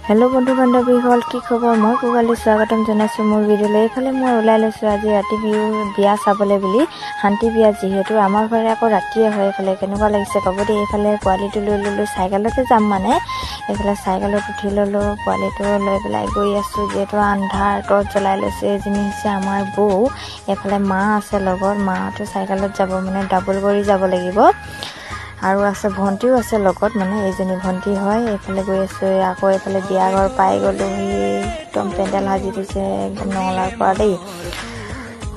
hello बंधु बान्धवीসকল কি খবৰ মই পুগালি স্বাগতম জনাইছো মোৰ ভিডিঅ'লৈ এইফালে মই ওলাই লৈছো আজি ৰাতি বিয়া চাবলৈ বুলি শান্তি বিয়া যিহেতু আমাৰ ঘৰে আকৌ ৰাতিয়ে হয় এইফালে কেনেকুৱা লাগিছে ক'ব দেই এইফালে পোৱালিটো লৈ ললো সাইকেলতে যাম মানে এইফালে সাইকেলত উঠি ললো পোৱালিটো লৈ পেলাই গৈ আছো যেটো আন্ধাৰ টৰ্চ জ্বলাই লৈছে এজনী হৈছে আমাৰ বৌ এইফালে মা আছে লগৰ মাটো সাইকেলত যাব মানে ডাবল কৰি যাব লাগিব আৰু আছে ভন্টিও আছে লগত মানে এজনী ভন্টি হয় এইফালে গৈ আছে আকৌ এইফালে বিয়া ঘৰ পাই গলো একদম পেন্ডেল হাজি দিছে একদম নলাৰ পৰা দেই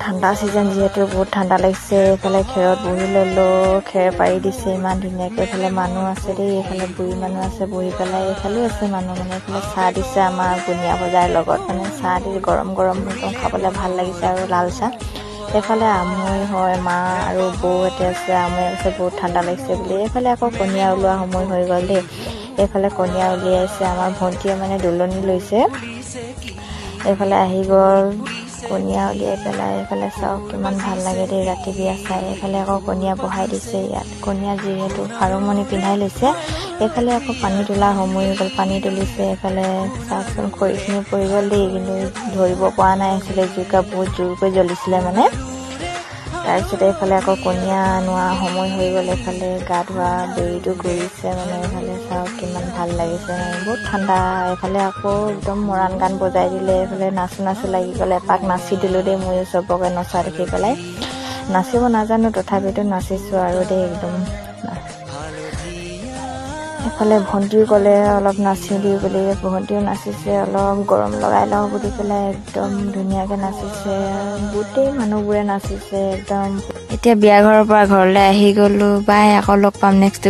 ঠাণ্ডা সিজন যেহেতু বহুত ঠাণ্ডা লাগিছে এইফালে খেৰত বহি ললো খেৰ পাৰি দিছে ইমান ধুনীয়াকৈ এইফালে মানুহ আছে দেই এইফালে বুঢ়ী মানুহ আছে বহি পেলাই এইফালে আছে মানুহ মানে এইফালে চাহ দিছে আমাৰ বুনিয়া বজাৰ লগত মানে চাহ দি গৰম গৰম একদম খাবলৈ ভাল লাগিছে আৰু লাল চাহ এইফালে আমৈ হয় মা আৰু বৌ এতে আছে আমৈ আছে বহুত ঠাণ্ডা লাগিছে বুলি এইফালে আকৌ কনিয়া ওলোৱা সময় হৈ গ'ল দেই এইফালে কনিয়া উলিয়াইছে আমাৰ ভন্টিয়ে মানে দুলনি লৈছে এইফালে আহি গ'ল কনিয়া উলিয়াই পেলাই এইফালে চাওক কিমান ভাল লাগে দেই ৰাতি বিয়া চাই এইফালে আকৌ কনিয়া বহাই দিছে ইয়াত কনিয়া যিহেতু খাৰুমণি পিন্ধাই লৈছে এইফালে আকৌ পানী তোলা সময় হৈ গ'ল পানী তুলিছে এইফালে চাওকচোন খৰিখিনি পৰি গ'ল দেই কিন্তু ধৰিব পৰা নাই আছিলে জুইকা বহুত জোৰকৈ জ্বলিছিলে মানে তাৰপিছত এইফালে আকৌ কনিয়া নোৱা সময় হৈ গ'ল এইফালে গা ধোৱা বেৰিটো ঘূৰিছে মানে এইফালে চাওক কিমান ভাল লাগিছে বহুত ঠাণ্ডা এইফালে আকৌ একদম মৰাণ গান বজাই দিলে এইফালে নাচো লাগি গ'লে এপাক নাচি দিলোঁ দেই ময়ো চবকে নচা দেখি পেলাই নাচিব নাজানো তথাপিতো নাচিছোঁ আৰু দেই একদম এইফালে ভণ্টিও ক'লে অলপ নাচি দিওঁ বুলি ভণ্টিও নাচিছে অলপ গৰম লগাই লওঁ বুলি পেলাই একদম ধুনীয়াকৈ নাচিছে গোটেই মানুহবোৰে নাচিছে একদম এতিয়া বিয়া ঘৰৰ পৰা ঘৰলৈ আহি গ'লোঁ বাই আকৌ লগ পাম নেক্সট